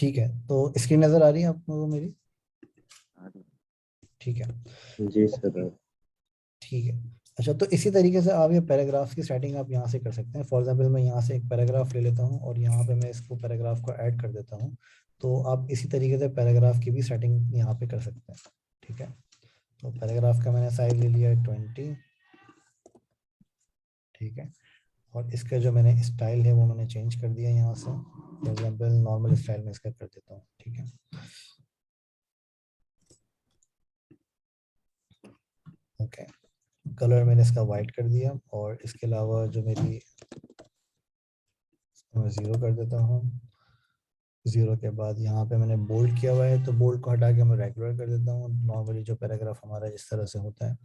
ठीक है, तो स्क्रीन नजर आ रही है आपको मेरी? ठीक है। जी सर। ठीक है। अच्छा, तो इसी तरीके से आप ये पैराग्राफ की सेटिंग आप यहाँ से कर सकते हैं। फॉर एग्जांपल मैं यहाँ से एक पैराग्राफ ले लेता हूँ और यहाँ पे मैं इसको पैराग्राफ को ऐड कर देता हूँ। तो आप इसी तरीके से पैराग्राफ की भी सेटिंग यहाँ पे कर सकते हैं। ठीक है, तो पैराग्राफ का मैंने साइज ले लिया है 20। ठीक है, और इसका जो मैंने स्टाइल है वो मैंने चेंज कर दिया यहाँ से। फॉर एग्जाम्पल नॉर्मल स्टाइल में इसका कर देता हूँ। ठीक है, ओके। कलर मैंने इसका वाइट कर दिया और इसके अलावा जो मेरी, मैं 0 कर देता हूँ। 0 के बाद यहाँ पे मैंने बोल्ड किया हुआ है, तो बोल्ड को हटा के मैं रेगुलर कर देता हूँ, नॉर्मली जो पैराग्राफ हमारा जिस तरह से होता है।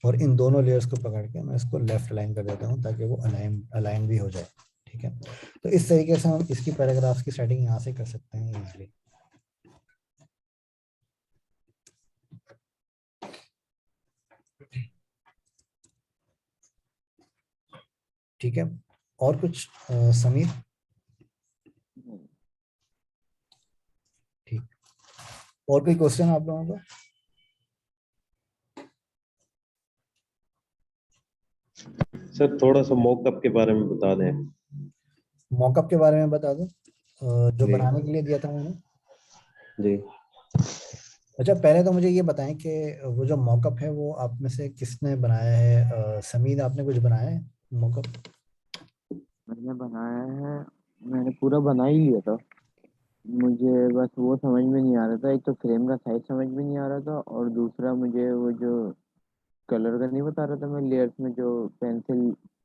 और इन दोनों लेयर्स को पकड़ के मैं इसको लेफ्ट अलाइन कर देता हूँ ताकि वो अलाइन अलाइन भी हो जाए। ठीक है, तो इस तरीके से हम इसकी पैराग्राफ की सेटिंग यहाँ से कर सकते हैं इजीली। ठीक है, और कुछ समीर? ठीक, और कोई क्वेश्चन आप लोगों का? सर थोड़ा सा मॉकअप के बारे में बता दें। मॉकअप के बारे में बता दूं? जो जी। बनाने के लिए दिया था मैंने। जी। अच्छा, पहले तो मुझे ये बताएं कि वो जो मॉकअप है वो आप में से किसने बनाया है? समीर, आपने कुछ बनाया है मॉकअप? मैंने बनाया है। मैंने पूरा बना ही लिया था। मुझे बस वो समझ में नहीं आ रहा था, एक तो फ्रेम का साइज समझ में नहीं आ रहा था, और दूसरा मुझे वो जो कलर का नहीं बता रहा था मैं, लेयर्स में जो पेंसिल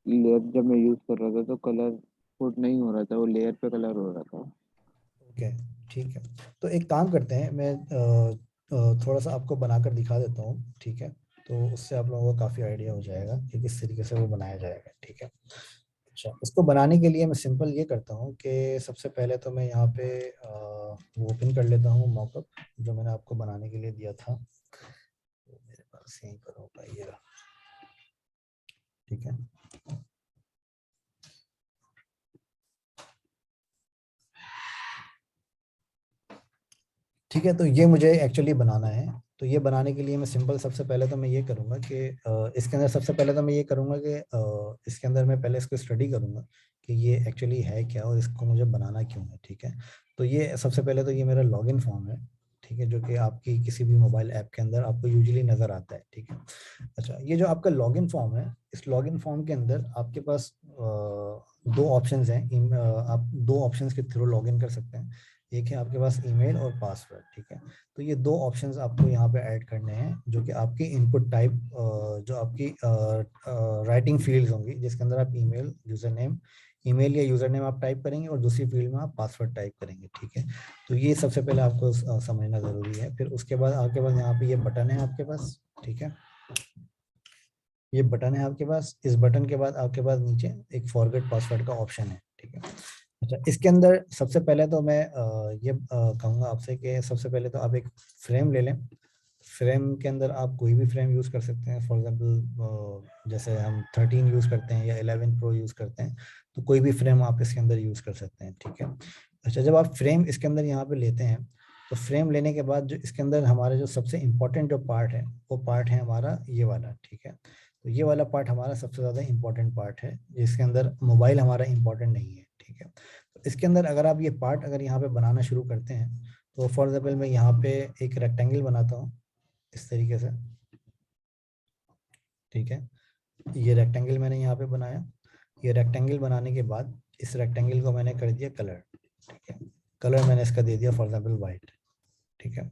लेयर जब मैं यूज कर रहा था तो कलर फुट नहीं हो रहा था, वो लेयर पे कलर हो रहा था। ओके, ठीक है। तो एक काम करते हैं, मैं थोड़ा सा आपको बनाकर दिखा देता हूँ। ठीक है, तो उससे आप लोगों को काफ़ी आइडिया हो जाएगा कि किस तरीके से वो बनाया जाएगा। ठीक है। अच्छा, इसको बनाने के लिए मैं सिंपल ये करता हूँ कि सबसे पहले तो मैं यहाँ पे वो ओपन कर लेता हूँ मॉकअप जो मैंने आपको बनाने के लिए दिया था। तो मेरे पास यहीं पर होगा ये रहा। ठीक है, ठीक है। तो ये मुझे एक्चुअली बनाना है। तो ये बनाने के लिए मैं सिंपल सबसे पहले तो मैं ये करूँगा कि इसके अंदर सबसे पहले तो मैं ये करूँगा कि इसके अंदर मैं पहले इसको स्टडी करूँगा कि ये एक्चुअली है क्या और इसको मुझे बनाना क्यों है। ठीक है, तो ये सबसे पहले तो ये मेरा लॉगिन फॉर्म है। ठीक है, जो कि आपकी किसी भी मोबाइल ऐप के अंदर आपको यूजुअली नज़र आता है। ठीक है। अच्छा, ये जो आपका लॉगिन फॉर्म है, इस लॉगिन फॉर्म के अंदर आपके पास दो ऑप्शंस हैं। आप दो ऑप्शंस के थ्रू लॉगिन कर सकते हैं। एक है आपके पास ईमेल और पासवर्ड। ठीक है, तो ये दो ऑप्शंस आपको यहाँ पे ऐड करने हैं जो कि आपकी इनपुट टाइप, जो आपकी राइटिंग फील्ड्स होंगी जिसके अंदर आप ईमेल यूजर नेम, ईमेल या यूजर नेम आप टाइप करेंगे और दूसरी फील्ड में आप पासवर्ड टाइप करेंगे। ठीक है, तो ये सबसे पहले आपको समझना ज़रूरी है। फिर उसके बाद आपके पास यहाँ पे ये बटन है आपके पास। ठीक है, ये बटन है आपके पास। इस बटन के बाद आपके पास नीचे एक फॉरगेट पासवर्ड का ऑप्शन है। ठीक है, अच्छा, इसके अंदर सबसे पहले तो मैं ये कहूँगा आपसे कि सबसे पहले तो आप एक फ्रेम ले लें। फ्रेम के अंदर आप कोई भी फ्रेम यूज़ कर सकते हैं। फॉर एग्जांपल जैसे हम 13 यूज़ करते हैं या 11 प्रो यूज़ करते हैं, तो कोई भी फ्रेम आप इसके अंदर यूज़ कर सकते हैं। ठीक है, अच्छा, जब आप फ्रेम इसके अंदर यहाँ पे लेते हैं, तो फ्रेम लेने के बाद जो इसके अंदर हमारे जो सबसे इम्पोर्टेंट जो पार्ट है वो पार्ट है हमारा ये वाला। ठीक है, तो ये वाला पार्ट हमारा सबसे ज़्यादा इम्पोर्टेंट पार्ट है जिसके अंदर मोबाइल हमारा इम्पोर्टेंट नहीं है। ठीक है, तो इसके अंदर अगर आप ये पार्ट अगर यहाँ पे बनाना शुरू करते हैं, तो फॉर एग्जाम्पल मैं यहाँ पे एक रेक्टेंगल बनाता हूँ इस तरीके से। ठीक है, ये रेक्टेंगल मैंने यहाँ पे बनाया। ये रेक्टेंगल बनाने के बाद इस रेक्टेंगल को मैंने कर दिया कलर। ठीक है, कलर मैंने इसका दे दिया फॉर एग्जाम्पल वाइट। ठीक है,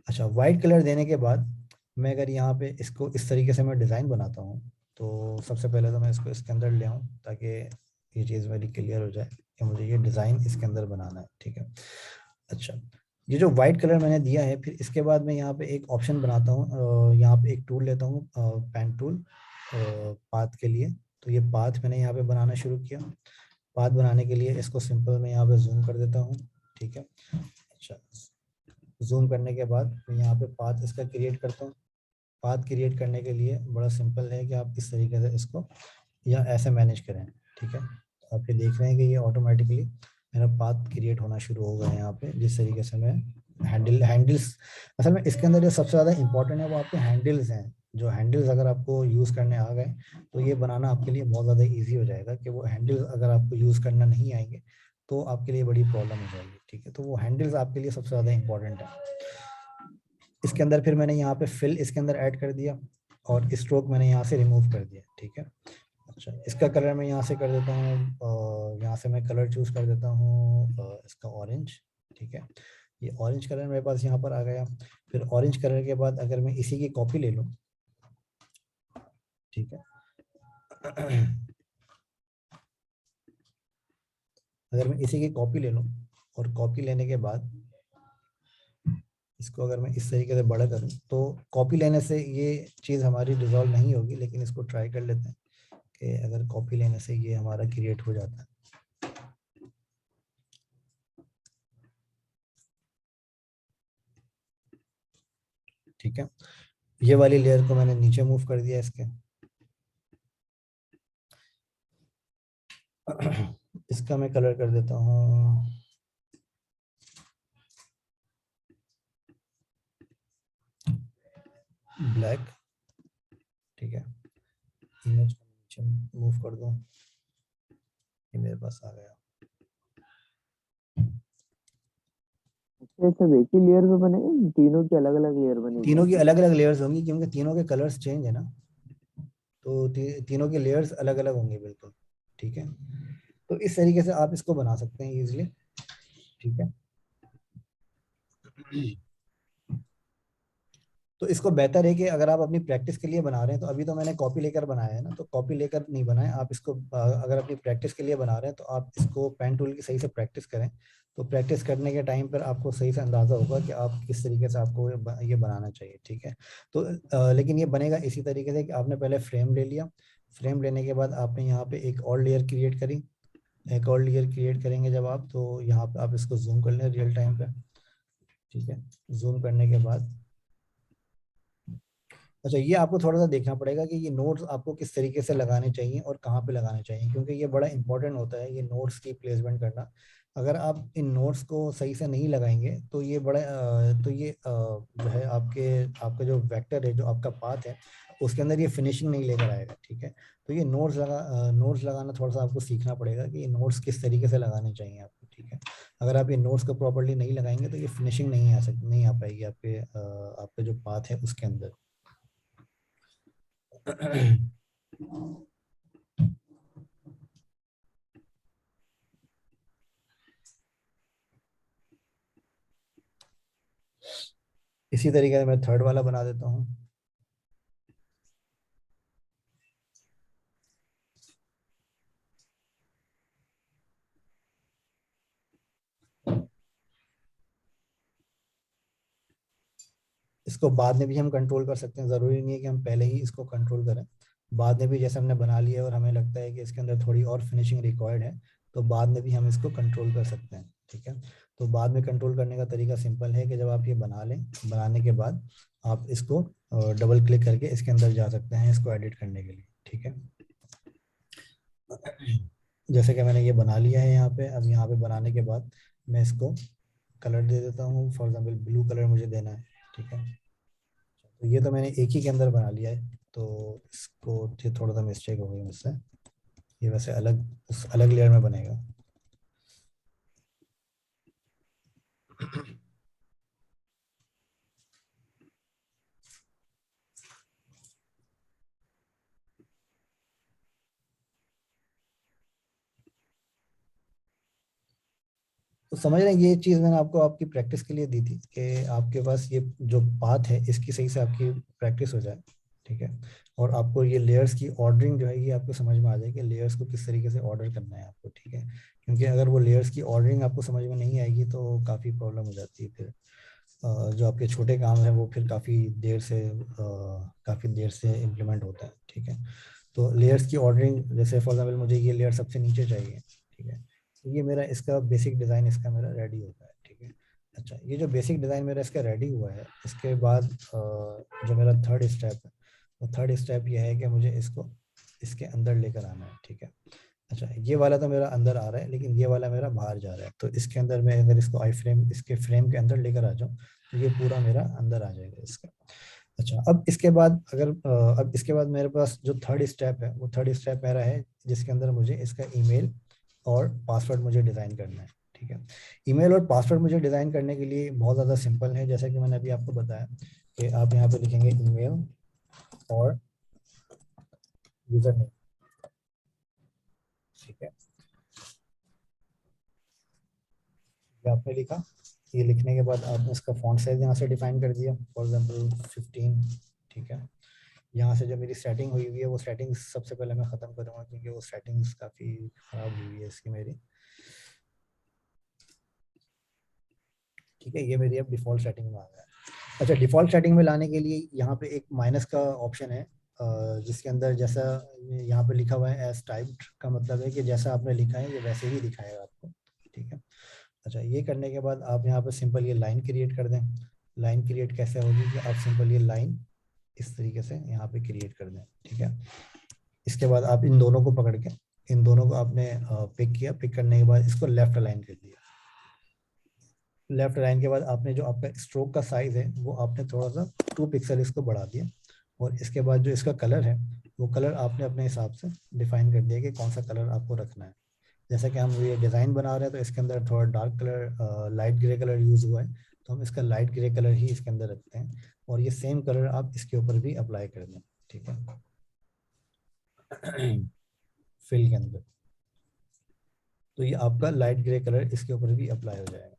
अच्छा, वाइट कलर देने के बाद मैं अगर यहाँ पे इसको इस तरीके से मैं डिज़ाइन बनाता हूँ, तो सबसे पहले तो मैं इसको इसके अंदर ले आऊँ ताकि ये चीज़ मेरी क्लियर हो जाए कि मुझे ये डिज़ाइन इसके अंदर बनाना है। ठीक है, अच्छा, ये जो वाइट कलर मैंने दिया है, फिर इसके बाद मैं यहाँ पे एक ऑप्शन बनाता हूँ। यहाँ पे एक टूल लेता हूँ, पेन टूल, पाथ के लिए। तो ये पाथ मैंने यहाँ पे बनाना शुरू किया। पाथ बनाने के लिए इसको सिंपल मैं यहाँ पे जूम कर देता हूँ। ठीक है, अच्छा, जूम करने के बाद मैं यहाँ पे पाथ इसका क्रिएट करता हूँ। पाथ क्रिएट करने के लिए बड़ा सिंपल है कि आप इस तरीके से इसको या ऐसे मैनेज करें। ठीक है, तो आप ये देख रहे हैं कि ये ऑटोमेटिकली मेरा पाथ क्रिएट होना शुरू हो गया है यहाँ पे। जिस तरीके से मैं हैंडल्स, असल में इसके अंदर जो सबसे ज़्यादा इंपॉर्टेंट है वो आपके हैंडल्स हैं। जो हैंडल्स अगर आपको यूज़ करने आ गए तो ये बनाना आपके लिए बहुत ज़्यादा इजी हो जाएगा। कि वो हैंडल्स अगर आपको यूज़ करना नहीं आएंगे तो आपके लिए बड़ी प्रॉब्लम हो जाएगी, ठीक है। तो वो हैंडल्स आपके लिए सबसे ज़्यादा इंपॉर्टेंट है। इसके अंदर फिर मैंने यहाँ पे फिल इसके अंदर ऐड कर दिया और स्ट्रोक मैंने यहाँ से रिमूव कर दिया, ठीक है। अच्छा, इसका कलर मैं यहाँ से कर देता हूँ, यहाँ से मैं कलर चूज कर देता हूँ इसका ऑरेंज, ठीक है। ये ऑरेंज कलर मेरे पास यहाँ पर आ गया। फिर ऑरेंज कलर के बाद अगर मैं इसी की कॉपी ले लूँ, ठीक है। अगर मैं इसी की कॉपी ले लूँ और कॉपी लेने के बाद इसको अगर मैं इस तरीके से बड़ा करूँ तो कॉपी लेने से ये चीज़ हमारी रिजॉल्व नहीं होगी, लेकिन इसको ट्राई कर लेते हैं कि अगर कॉपी लेने से ये हमारा क्रिएट हो जाता है। ठीक है, ये वाली लेयर को मैंने नीचे मूव कर दिया इसके। इसका मैं कलर कर देता हूँ ब्लैक, ठीक है। इमेज को नीचे मूव कर दूँ, ये मेरे पास आ गया। ये सब एक ही लेयर पे बनेंगे, तीनों की अलग अलग लेयर बनेगी? तीनों की अलग अलग लेयर्स होंगी क्योंकि तीनों के कलर्स चेंज है ना, तो तीनों के लेयर्स अलग अलग होंगे बिल्कुल, ठीक है। तो इस तरीके से आप इसको बना सकते हैं इजीली, ठीक है। तो इसको बेहतर है कि अगर आप अपनी प्रैक्टिस के लिए बना रहे हैं, तो अभी तो मैंने कॉपी लेकर बनाया है ना, तो कॉपी लेकर नहीं बनाए आप इसको। अगर अपनी प्रैक्टिस के लिए बना रहे हैं तो आप इसको पेन टूल की सही से प्रैक्टिस करें। तो प्रैक्टिस करने के टाइम पर आपको सही से अंदाजा होगा कि आप किस तरीके से आपको ये बनाना चाहिए, ठीक है। तो लेकिन ये बनेगा इसी तरीके से कि आपने पहले फ्रेम ले लिया, फ्रेम लेने के बाद आपने यहाँ पे एक और लेयर क्रिएट करी। एक और लेयर क्रिएट करेंगे जब आप, तो यहाँ पे आप इसको जूम कर लें रियल टाइम पे, ठीक है। जूम करने के बाद अच्छा, ये आपको थोड़ा सा देखना पड़ेगा कि ये नोट्स आपको किस तरीके से लगाने चाहिए और कहाँ पे लगाने चाहिए, क्योंकि ये बड़ा इंपॉर्टेंट होता है ये नोट्स की प्लेसमेंट करना। अगर आप इन नोट्स को सही से नहीं लगाएंगे तो ये बड़ा तो ये जो है आपका जो वेक्टर है, जो आपका पाथ है, उसके अंदर ये फिनिशिंग नहीं लेकर आएगा, ठीक है। तो ये नोट्स लगाना थोड़ा सा आपको सीखना पड़ेगा कि ये नोट्स किस तरीके से लगाने चाहिए आपको, ठीक है। अगर आप ये नोट्स को प्रॉपरली नहीं लगाएंगे तो ये फिनिशिंग नहीं आ पाएगी आपके जो पाथ है उसके अंदर। इसी तरीके से मैं थर्ड वाला बना देता हूँ। इसको बाद में भी हम कंट्रोल कर सकते हैं, ज़रूरी नहीं है कि हम पहले ही इसको कंट्रोल करें। बाद में भी जैसे हमने बना लिया और हमें लगता है कि इसके अंदर थोड़ी और फिनिशिंग रिक्वायर्ड है, तो बाद में भी हम इसको कंट्रोल कर सकते हैं, ठीक है। तो बाद में कंट्रोल करने का तरीका सिंपल है कि जब आप ये बना लें, बनाने के बाद आप इसको डबल क्लिक करके इसके अंदर जा सकते हैं इसको एडिट करने के लिए, ठीक है। जैसे कि मैंने ये बना लिया है यहाँ पे। अब यहाँ पे बनाने के बाद मैं इसको कलर दे देता हूँ, फॉर एग्जाम्पल ब्लू कलर मुझे देना है, ठीक है। तो ये तो मैंने एक ही के अंदर बना लिया है, तो इसको ये थोड़ा सा मिस्टेक हो गई मुझसे। ये वैसे अलग लेयर में बनेगा। तो समझ रहे हैं, ये चीज़ मैंने आपको आपकी प्रैक्टिस के लिए दी थी कि आपके पास ये जो बात है इसकी सही से आपकी प्रैक्टिस हो जाए, ठीक है। और आपको ये लेयर्स की ऑर्डरिंग जो है ये आपको समझ में आ जाए कि लेयर्स को किस तरीके से ऑर्डर करना है आपको, ठीक है। क्योंकि अगर वो लेयर्स की ऑर्डरिंग आपको समझ में नहीं आएगी तो काफ़ी प्रॉब्लम हो जाती है फिर। जो आपके छोटे काम हैं वो फिर काफ़ी देर से इम्प्लीमेंट होता है, ठीक है। तो लेयर्स की ऑर्डरिंग, जैसे फॉर एग्जाम्पल मुझे ये लेयर सबसे नीचे चाहिए, ठीक है। तो ये मेरा इसका बेसिक डिज़ाइन इसका मेरा रेडी होता है, ठीक है। अच्छा, ये जो बेसिक डिज़ाइन मेरा इसका रेडी हुआ है, इसके बाद जो मेरा थर्ड स्टेप है, वो थर्ड स्टेप ये है कि मुझे इसको इसके अंदर लेकर आना है, ठीक है। अच्छा, ये वाला तो मेरा अंदर आ रहा है, लेकिन ये वाला मेरा बाहर जा रहा है। तो इसके अंदर मैं अगर इसको आई फ्रेम, इसके फ्रेम के अंदर लेकर आ जाऊँ, तो ये पूरा मेरा अंदर आ जाएगा इसका। अच्छा, अब इसके बाद अगर अब इसके बाद मेरे पास जो थर्ड स्टेप है, वो थर्ड स्टेप मेरा है जिसके अंदर मुझे इसका ईमेल और पासवर्ड मुझे डिज़ाइन करना है। ठीक है, ईमेल और पासवर्ड मुझे डिज़ाइन करने के लिए बहुत ज़्यादा सिंपल है। जैसा कि मैंने अभी आपको बताया कि आप यहाँ पे लिखेंगे ईमेल और यूज़र नेम। ठीक है, ये आपने लिखा। ये लिखने के बाद आपने इसका फॉन्ट साइज यहाँ से डिफाइन कर दिया, फॉर एग्जांपल 15। ठीक है, यहाँ से जो मेरी सेटिंग हुई हुई है वो सेटिंग्स सबसे पहले मैं ख़त्म करूँगा, क्योंकि वो सेटिंग्स काफ़ी ख़राब हुई हुई है इसकी मेरी। ठीक है, ये मेरी अब डिफ़ॉल्ट सेटिंग में आ गया है। अच्छा, डिफ़ॉल्ट सेटिंग में लाने के लिए यहाँ पे एक माइनस का ऑप्शन है, जिसके अंदर जैसा यहाँ पे लिखा हुआ है एज टाइप्ड, का मतलब है कि जैसा आपने लिखा है ये वैसे ही दिखाएगा आपको। ठीक है, अच्छा, ये करने के बाद आप यहाँ पे सिंपल ये लाइन क्रिएट कर दें। लाइन क्रिएट कैसे होगी कि आप सिंपल ये लाइन इस तरीके से यहाँ पे क्रिएट कर दें। ठीक है, इसके बाद आप इन दोनों को पकड़ के, इन दोनों को आपने पिक किया। पिक करने के बाद इसको लेफ्ट अलाइन कर दिया। लेफ्ट अलाइन के बाद आपने जो आपका स्ट्रोक का साइज है वो आपने थोड़ा सा 2 पिक्सल इसको बढ़ा दिया। और इसके बाद जो इसका कलर है, वो कलर आपने अपने हिसाब से डिफाइन कर दिया कि कौन सा कलर आपको रखना है। जैसा कि हम ये डिज़ाइन बना रहे हैं तो इसके अंदर थोड़ा dark colour, light grey colour use हुआ है, तो हम इसका लाइट ग्रे कलर ही इसके अंदर रखते हैं। और ये सेम कलर आप इसके ऊपर भी अप्लाई कर दें। ठीक है, फिल के अंदर, तो ये आपका लाइट ग्रे कलर इसके ऊपर भी अप्लाई हो जाएगा।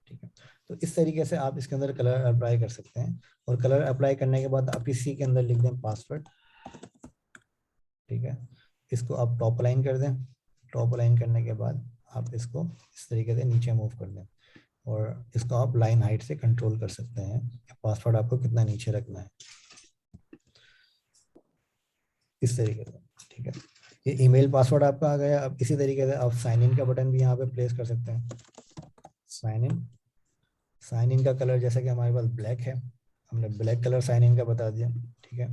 ठीक है, तो इस तरीके से आप इसके अंदर कलर अप्लाई कर सकते हैं। और कलर अप्लाई करने के बाद आप इसी के अंदर लिख दें पासवर्ड। ठीक है, इसको आप टॉप लाइन कर दें। टॉप लाइन करने के बाद आप इसको इस तरीके से नीचे मूव कर दें। और इसको आप लाइन हाइट से कंट्रोल कर सकते हैं, पासवर्ड आपको कितना नीचे रखना है, इस तरीके से। ठीक है, ये ईमेल पासवर्ड आपका आ गया। अब इसी तरीके से आप साइन इन का बटन भी यहाँ पे प्लेस कर सकते हैं। साइन इन, साइन इन का कलर जैसा कि हमारे पास ब्लैक है, हमने ब्लैक कलर साइन इन का बता दिया। ठीक है,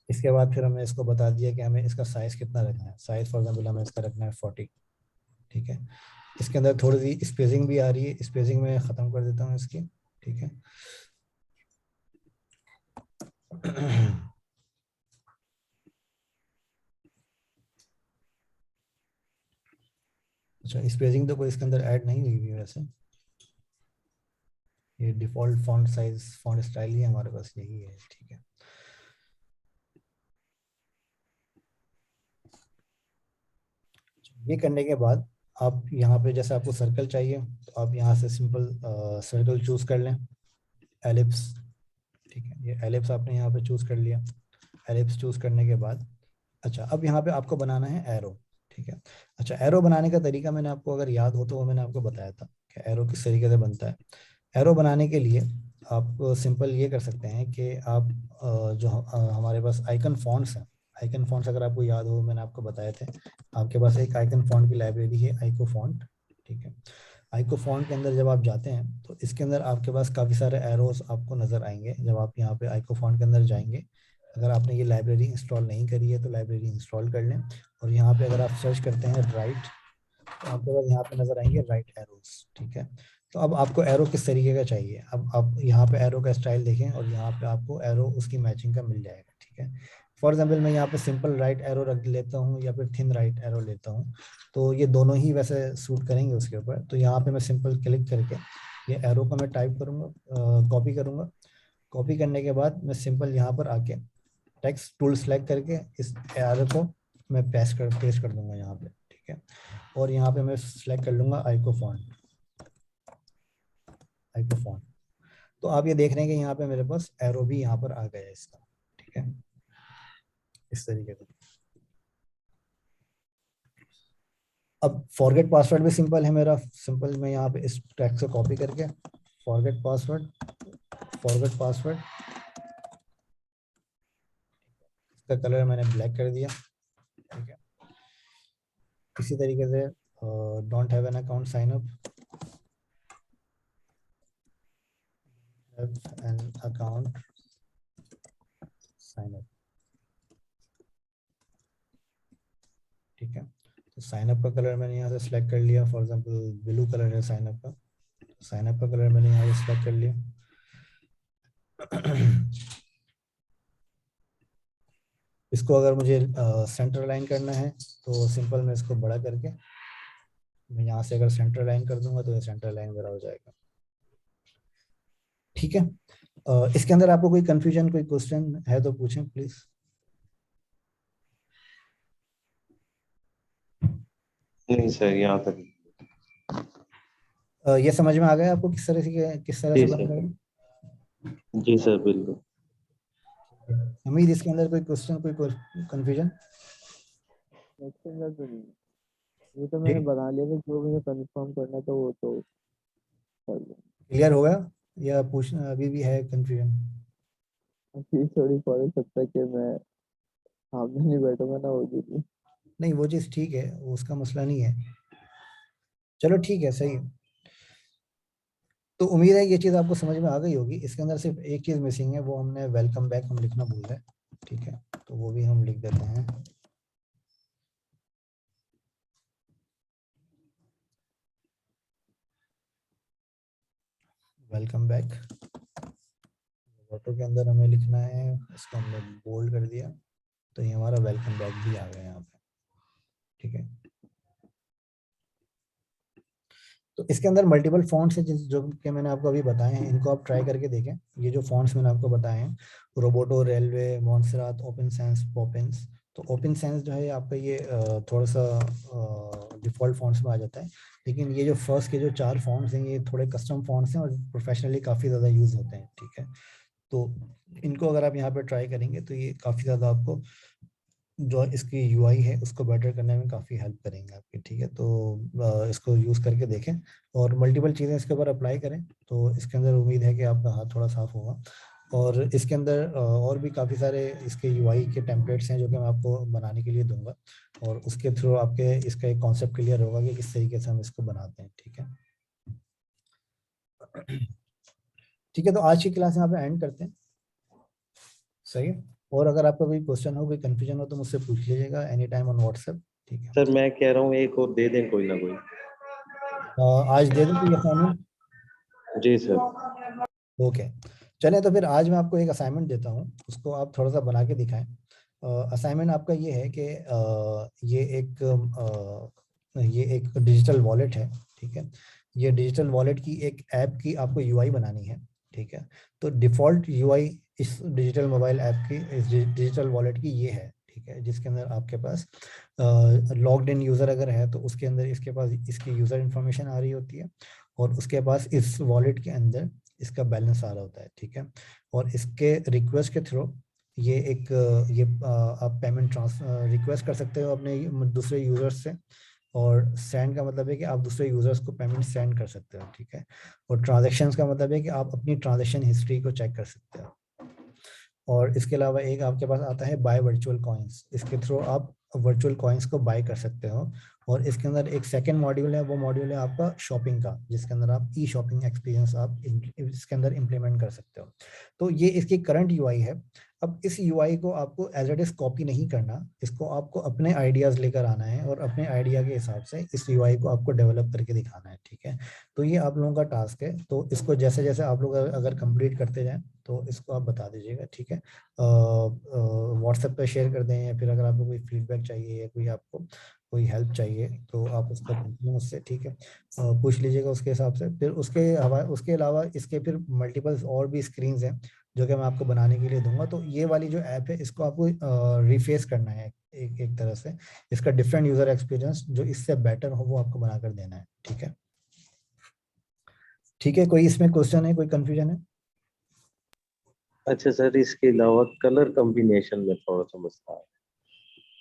इसके बाद फिर हमने इसको बता दिया कि हमें इसका साइज कितना रखना है। साइज फॉर एग्जाम्पल हमें इसका रखना है 40। ठीक है, इसके अंदर थोड़ी सी स्पेसिंग भी आ रही है, स्पेसिंग में ख़त्म कर देता हूँ इसकी। ठीक है, अच्छा, स्पेसिंग तो कोई इसके अंदर ऐड नहीं हुई है वैसे। ये default font size, font style ही हमारे पास यही है। ठीक है, ये करने के बाद आप यहाँ पे जैसे आपको सर्कल चाहिए, तो आप यहाँ से सिंपल सर्कल चूज़ कर लें, एलिप्स। ठीक है, ये एलिप्स आपने यहाँ पे चूज़ कर लिया। एलिप्स चूज़ करने के बाद अच्छा, अब यहाँ पे आपको बनाना है एरो। ठीक है, अच्छा, एरो बनाने का तरीका मैंने आपको अगर याद हो तो वो मैंने आपको बताया था कि एरो किस तरीके से बनता है। एरो बनाने के लिए आप सिंपल ये कर सकते हैं कि आप जो हमारे पास आइकन फॉन्ट्स हैं, आइकन फॉन्ट्स अगर आपको याद हो मैंने आपको बताए थे। आपके पास एक आइकन फॉन्ट की लाइब्रेरी है, आइको फॉन्ट। ठीक है, आइको फॉन्ट के अंदर जब आप जाते हैं तो इसके अंदर आपके पास काफ़ी सारे एरोस आपको नज़र आएंगे जब आप यहाँ पे आइको फॉन्ट के अंदर जाएंगे। अगर आपने ये लाइब्रेरी इंस्टॉल नहीं करी है तो लाइब्रेरी इंस्टॉल कर लें। और यहाँ पे अगर आप सर्च करते हैं राइट, तो आपके पास यहाँ पे नजर आएंगे राइट एरोस। ठीक है, तो अब आपको एरो किस तरीके का चाहिए, अब आप यहाँ पे एरो का स्टाइल देखें और यहाँ पे आपको एरो उसकी मैचिंग का मिल जाएगा। ठीक है, फॉर एग्जाम्पल मैं यहाँ पे सिंपल राइट एरो रख लेता हूँ या फिर थिन राइट एरो लेता हूँ, तो ये दोनों ही वैसे सूट करेंगे उसके ऊपर। तो यहाँ पे मैं सिंपल क्लिक करके ये एरो को मैं टाइप करूँगा, कॉपी करूँगा। कॉपी करने के बाद मैं सिंपल यहाँ पर आके टेक्स्ट टूल सेलेक्ट करके इस एरो को मैं पेस्ट कर दूंगा यहाँ पे। ठीक है, और यहाँ पे मैं सिलेक्ट कर लूंगा आइको फॉन्ट। आइको फॉन्ट, तो आप ये देख रहे हैं कि यहाँ पे मेरे पास एरो भी यहाँ पर आ गया है इसका। ठीक है, इस तरीके से। अब फॉरगेट पासवर्ड भी सिंपल है मेरा। सिंपल मैं यहाँ पे इस टेक्स्ट को कॉपी करके फॉरगेट पासवर्ड, फॉरगेट पासवर्ड, इसका कलर मैंने ब्लैक कर दिया। ठीक है, इसी तरीके से don't have an account sign up, have an account sign up. ठीक है। तो साइन अप का कलर मैंने यहाँ से सिलेक्ट कर लिया, फॉर एग्जांपल ब्लू कलर है साइन अप का, साइन अप का कलर मैंने यहाँ से सिलेक्ट कर लिया। इसको अगर मुझे सेंटर लाइन करना है तो सिंपल मैं इसको बड़ा करके मैं यहाँ से अगर सेंटर लाइन कर दूंगा तो ये सेंटर लाइन मेरा हो जाएगा। ठीक है। इसके अंदर आपको कोई कंफ्यूजन, कोई क्वेश्चन है तो पूछें प्लीज। नहीं सर, यहाँ तक। ये समझ में आ गया आपको किस तरह जी से सर। बनाना है? जी सर, बिल्कुल। उम्मीद इसके अंदर कोई क्वेश्चन, कोई कंफ्यूजन? एक्शन तो नहीं, ये तो जी मैंने बना लिया था, जो मुझे कंफर्म करना था वो तो कर लिया। क्लियर हो गया या पूछना अभी भी है कंफ्यूजन? अभी थोड़ी फॉर हो सकता है कि मैं सामने नहीं बैठूंगा ना, होगी थी। नहीं वो चीज़ ठीक है, वो उसका मसला नहीं है। चलो ठीक है, सही है। तो उम्मीद है ये चीज़ आपको समझ में आ गई होगी। इसके अंदर सिर्फ एक चीज़ मिसिंग है, वो हमने वेलकम बैक हम लिखना भूल गए। ठीक है, तो वो भी हम लिख देते हैं। वेलकम बैक फोटो के अंदर हमें लिखना है, इसको हमने बोल्ड कर दिया, तो ये हमारा वेलकम बैक भी आ गया यहाँ पे। ठीक है, तो इसके अंदर मल्टीपल फॉन्ट्स हैं जो कि मैंने आपको अभी बताए हैं, इनको आप ट्राई करके देखें। ये जो फॉन्ट्स मैंने आपको बताए हैं, Roboto, Raleway, Montserrat, Open Sans, Poppins. तो ओपन सेंस जो है आपका ये थोड़ा सा डिफॉल्ट फॉन्ट्स में आ जाता है, लेकिन ये जो फर्स्ट के जो 4 फॉन्ट्स हैं ये थोड़े कस्टम फॉन्ट्स हैं और प्रोफेशनली काफ़ी ज़्यादा यूज़ होते हैं। ठीक है, तो इनको अगर आप यहाँ पे ट्राई करेंगे तो ये काफ़ी ज़्यादा आपको जो इसकी यूआई है उसको बेटर करने में काफ़ी हेल्प करेंगे आपकी। ठीक है, तो इसको यूज़ करके देखें और मल्टीपल चीज़ें इसके ऊपर अप्लाई करें, तो इसके अंदर उम्मीद है कि आपका हाथ थोड़ा साफ होगा। और इसके अंदर और भी काफ़ी सारे इसके यूआई के टेम्पलेट्स हैं जो कि मैं आपको बनाने के लिए दूंगा, और उसके थ्रू आपके इसका एक कॉन्सेप्ट क्लियर होगा कि किस तरीके से हम इसको बनाते हैं। ठीक है, ठीक है, तो आज की क्लास यहाँ पे एंड करते हैं। सही है, और अगर आपका कोई क्वेश्चन हो, कोई कंफ्यूजन हो तो मुझसे पूछ लीजिएगा एनी टाइम ऑन व्हाट्सएप। ठीक है, सर मैं कह रहा हूँ एक और दे दें कोई ना कोई। आज दे दूं कोई असाइनमेंट? जी सर। ओके, चलें तो फिर आज मैं आपको एक असाइनमेंट देता हूँ, उसको आप थोड़ा सा बना के दिखाएं। असाइनमेंट आपका ये है कि ये एक डिजिटल वॉलेट है। ठीक है, ये डिजिटल वॉलेट की एक ऐप की आपको यूआई बनानी है। ठीक है, तो डिफ़ॉल्ट यूआई इस डिजिटल मोबाइल ऐप की, इस डिजिटल वॉलेट की ये है। ठीक है, जिसके अंदर आपके पास लॉग्ड इन यूज़र अगर है तो उसके अंदर इसके पास इसकी यूज़र इन्फॉर्मेशन आ रही होती है, और उसके पास इस वॉलेट के अंदर इसका बैलेंस आ रहा होता है। ठीक है, और इसके रिक्वेस्ट के थ्रू ये एक आप पेमेंट रिक्वेस्ट कर सकते हो अपने दूसरे यूजर्स से, और सेंड का मतलब है कि आप दूसरे यूजर्स को पेमेंट सेंड कर सकते हो। ठीक है, और ट्रांजेक्शन्स का मतलब है कि आप अपनी ट्रांजेक्शन हिस्ट्री को चेक कर सकते हो। और इसके अलावा एक आपके पास आता है बाय वर्चुअल कॉइन्स, इसके थ्रू आप वर्चुअल कॉइन्स को बाय कर सकते हो। और इसके अंदर एक सेकंड मॉड्यूल है, वो मॉड्यूल है आपका शॉपिंग का, जिसके अंदर आप ई शॉपिंग एक्सपीरियंस आप इसके अंदर इम्प्लीमेंट कर सकते हो। तो ये इसकी करंट यूआई है। अब इस यूआई को आपको एज इट इज कॉपी नहीं करना, इसको आपको अपने आइडियाज लेकर आना है और अपने आइडिया के हिसाब से इस यूआई को आपको डेवलप करके दिखाना है। ठीक है, तो ये आप लोगों का टास्क है, तो इसको जैसे जैसे आप लोग अगर कंप्लीट करते जाएं तो इसको आप बता दीजिएगा। ठीक है, व्हाट्सएप पे शेयर कर दें, या फिर अगर आपको कोई फीडबैक चाहिए या कोई आपको कोई हेल्प चाहिए तो आप उसको पूछें मुझसे। ठीक है, पूछ लीजिएगा उसके हिसाब से। फिर उसके अलावा इसके फिर मल्टीपल और भी स्क्रीन्स हैं जो कि मैं आपको बनाने के लिए दूंगा। तो ये वाली जो ऐप है इसको आपको रिफेस करना है एक एक तरह से, इसका डिफरेंट यूजर एक्सपीरियंस जो इससे बेटर हो वो आपको बनाकर देना है। ठीक है, ठीक है, कोई इसमें क्वेश्चन है, कोई कंफ्यूजन है? अच्छा सर, इसके अलावा कलर कॉम्बिनेशन में थोड़ा सा मसला है।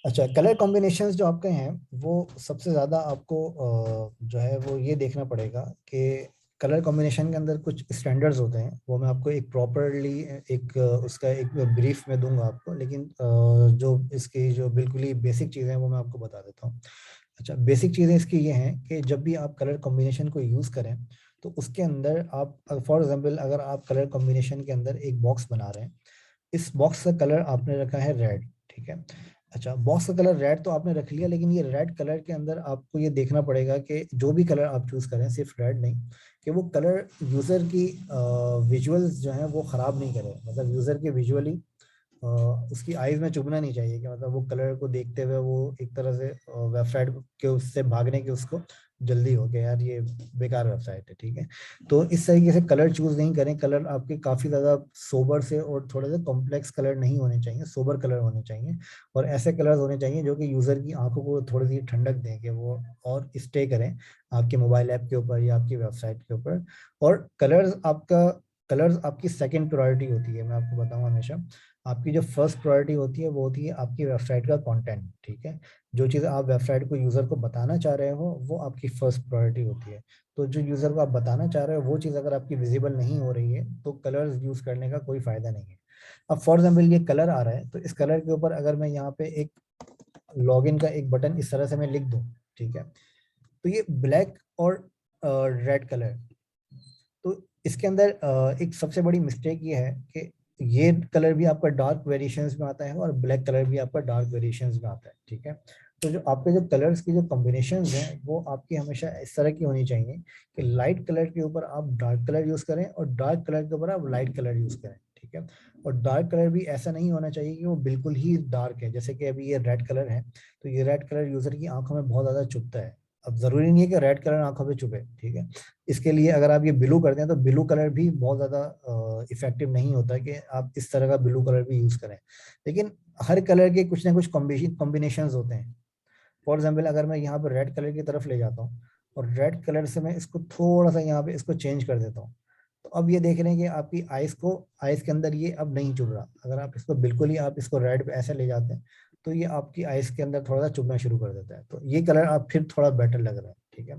अच्छा, कलर कॉम्बिनेशंस जो आपके हैं वो सबसे ज़्यादा आपको जो है वो ये देखना पड़ेगा कि कलर कॉम्बिनेशन के अंदर कुछ स्टैंडर्ड्स होते हैं, वो मैं आपको एक प्रॉपरली एक उसका एक ब्रीफ में दूंगा आपको, लेकिन जो इसकी जो बिल्कुल ही बेसिक चीज़ें हैं वो मैं आपको बता देता हूँ। अच्छा, बेसिक चीज़ें इसकी ये हैं कि जब भी आप कलर कॉम्बिनेशन को यूज़ करें तो उसके अंदर आप फॉर एग्जांपल अगर आप कलर कॉम्बिनेशन के अंदर एक बॉक्स बना रहे हैं, इस बॉक्स का कलर आपने रखा है रेड। ठीक है, अच्छा, बॉक्स का कलर रेड तो आपने रख लिया, लेकिन ये रेड कलर के अंदर आपको ये देखना पड़ेगा कि जो भी कलर आप चूज करें, सिर्फ रेड नहीं, कि वो कलर यूजर की विजुअल्स जो है वो खराब नहीं करे, मतलब यूजर के विजुअली उसकी आईज में चुभना नहीं चाहिए, कि मतलब वो कलर को देखते हुए वो एक तरह से वेबसाइट के उससे भागने की उसको जल्दी हो गया, यार ये बेकार वेबसाइट है, ठीक है। तो इस तरीके से कलर चूज नहीं करें, कलर आपके काफी ज्यादा सोबर से और थोड़े से कॉम्प्लेक्स कलर नहीं होने चाहिए, सोबर कलर होने चाहिए, और ऐसे कलर्स होने चाहिए जो कि यूजर की आंखों को थोड़ी सी ठंडक दें, कि वो और स्टे करें आपके मोबाइल ऐप के ऊपर या आपकी वेबसाइट के ऊपर। और कलर्स आपकी सेकंड प्रायोरिटी होती है, मैं आपको बताऊं हमेशा। आपकी जो फर्स्ट प्रायोरिटी होती है वो होती है आपकी वेबसाइट का कंटेंट, ठीक है। जो चीज़ आप वेबसाइट को यूज़र को बताना चाह रहे हो वो आपकी फर्स्ट प्रायोरिटी होती है। तो जो यूज़र को आप बताना चाह रहे हो वो चीज़ अगर आपकी विजिबल नहीं हो रही है तो कलर्स यूज़ करने का कोई फ़ायदा नहीं है। अब फॉर एग्जाम्पल ये कलर आ रहा है, तो इस कलर के ऊपर अगर मैं यहाँ पे एक लॉगिन का एक बटन इस तरह से मैं लिख दूँ, ठीक है, तो ये ब्लैक और रेड कलर, तो इसके अंदर एक सबसे बड़ी मिस्टेक ये है कि ये कलर भी आपका डार्क वेरिएशंस में आता है और ब्लैक कलर भी आपका डार्क वेरिएशंस में आता है, ठीक है। तो जो आपके जो कलर्स की जो कॉम्बिनेशंस हैं वो आपकी हमेशा इस तरह की होनी चाहिए कि लाइट कलर के ऊपर आप डार्क कलर यूज करें और डार्क कलर के ऊपर आप लाइट कलर यूज करें, ठीक है। और डार्क कलर भी ऐसा नहीं होना चाहिए कि वो बिल्कुल ही डार्क है, जैसे कि अभी ये रेड कलर है, तो ये रेड कलर यूजर की आंखों में बहुत ज्यादा चुभता है। अब जरूरी नहीं है कि रेड कलर आंखों पे चुभे, ठीक है। इसके लिए अगर आप ये ब्लू करते हैं तो ब्लू कलर भी बहुत ज़्यादा इफेक्टिव नहीं होता है कि आप इस तरह का ब्लू कलर भी यूज़ करें। लेकिन हर कलर के कुछ ना कुछ कॉम्बिनेशंस होते हैं। फॉर एग्जाम्पल अगर मैं यहाँ पर रेड कलर की तरफ ले जाता हूँ और रेड कलर से मैं इसको थोड़ा सा यहाँ पे इसको चेंज कर देता हूँ, तो अब ये देख रहे हैं कि आपकी आइस के अंदर ये अब नहीं चुभ रहा। अगर आप इसको बिल्कुल ही आप इसको रेड पे ऐसे ले जाते हैं तो ये आपकी आइस के अंदर थोड़ा सा चुभना शुरू कर देता है, तो ये कलर आप फिर थोड़ा बेटर लग रहा है, ठीक है।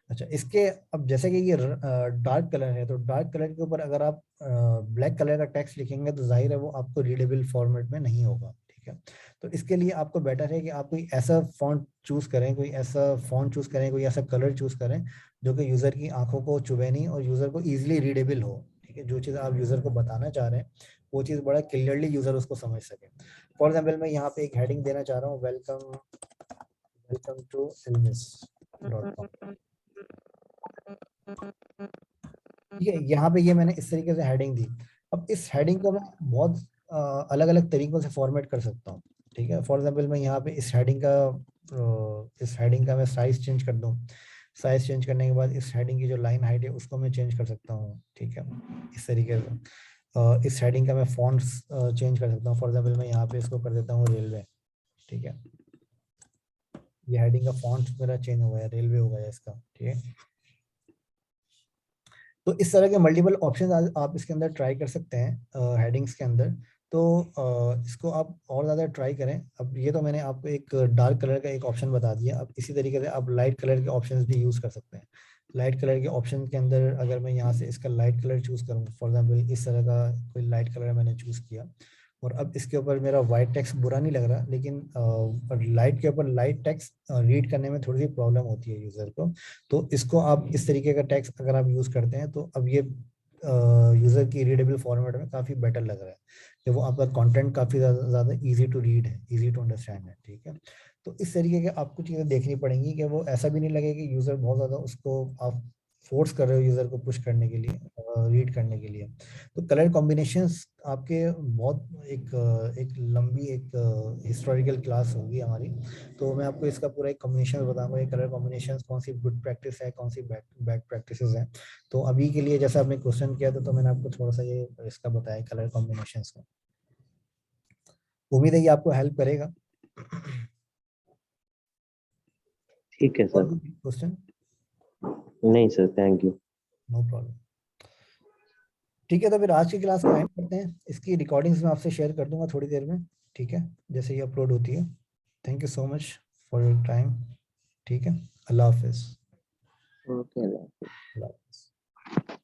अच्छा, इसके अब जैसे कि ये डार्क कलर है, तो डार्क कलर के ऊपर अगर आप ब्लैक कलर का टेक्स्ट लिखेंगे तो जाहिर है वो आपको रीडेबल फॉर्मेट में नहीं होगा, ठीक है। तो इसके लिए आपको बेटर है कि आप कोई ऐसा फॉन्ट चूज करें, कोई ऐसा कलर चूज करें जो कि यूजर की आंखों को चुभे नहीं और यूजर को इजीली रीडेबल हो, ठीक है। जो चीज़ आप यूजर को बताना चाह रहे हैं वो चीज़ बड़ा क्लियरली यूजर उसको समझ सके। फॉर एग्जाम्पल मैं यहाँ पे एक हेडिंग देना चाह रहा हूँ, वेलकम वेलकम टू ilmis.com, ठीक है। यहाँ पे ये मैंने इस तरीके से हेडिंग दी। अब इस हेडिंग को मैं बहुत अलग अलग तरीकों से फॉर्मेट कर सकता हूँ, ठीक है। फॉर एग्जाम्पल मैं यहाँ पे इस हेडिंग का मैं साइज चेंज कर दूँ। साइज चेंज करने के बाद इस हेडिंग की जो लाइन हाइट है उसको मैं चेंज कर सकता हूँ, ठीक है, इस तरीके से। इस हेडिंग का मैं फॉन्ट्स चेंज कर सकता हूँ। फॉर एग्जाम्पल मैं यहाँ पे इसको कर देता हूँ रेलवे, ठीक है। ये हेडिंग का फॉन्ट मेरा चेंज हो गया, रेलवे हो गया इसका, ठीक है। तो इस तरह के मल्टीपल ऑप्शन आप इसके अंदर ट्राई कर सकते हैं हेडिंग्स के अंदर। तो इसको आप और ज़्यादा ट्राई करें। अब ये तो मैंने आपको एक डार्क कलर का एक ऑप्शन बता दिया, अब इसी तरीके से आप लाइट कलर के ऑप्शंस भी यूज़ कर सकते हैं। लाइट कलर के ऑप्शन के अंदर अगर मैं यहाँ से इसका लाइट कलर चूज़ करूँ, फॉर एग्जाम्पल इस तरह का कोई लाइट कलर मैंने चूज़ किया, और अब इसके ऊपर मेरा वाइट टेक्स्ट बुरा नहीं लग रहा, लेकिन लाइट के ऊपर लाइट टेक्स्ट रीड करने में थोड़ी सी प्रॉब्लम होती है यूज़र को। तो इसको आप इस तरीके का टेक्स्ट अगर आप यूज़ करते हैं तो अब ये यूज़र की रीडेबल फॉर्मेट में काफ़ी बेटर लग रहा है, कि वो आपका कंटेंट काफ़ी ज़्यादा इजी टू रीड है, इजी टू अंडरस्टैंड है, ठीक है। तो इस तरीके के आपको चीज़ें देखनी पड़ेंगी कि वो ऐसा भी नहीं लगे कि यूज़र बहुत ज़्यादा उसको आप फोर्स कर रहे हो यूज़र को पुश करने के लिए, रीड करने के लिए। तो कलर कॉम्बिनेशंस आपके बहुत एक लंबी एक हिस्टोरिकल क्लास होगी हमारी, तो मैं आपको इसका पूरा एक कॉम्बिनेशन बताऊंगा, ये कलर कॉम्बिनेशंस कौन सी गुड प्रैक्टिस है, कौन सी बैड प्रैक्टिसेस हैं। तो अभी के लिए जैसा आपने क्वेश्चन किया था तो मैंने आपको थोड़ा सा ये इसका बताया कलर कॉम्बिनेशंस का। उम्मीद है ये आपको हेल्प करेगा। ठीक है और सर। कोई क्वेश्चन? नहीं sir, thank you. No problem. ठीक है, तो फिर आज की क्लास का एंड करते हैं। इसकी रिकॉर्डिंग्स मैं आपसे शेयर कर दूंगा थोड़ी देर में, ठीक है, जैसे ही अपलोड होती है। Thank you so much for your time, ठीक है। अल्लाह हाफिज़। ओके। अल्लाह हाफिज़।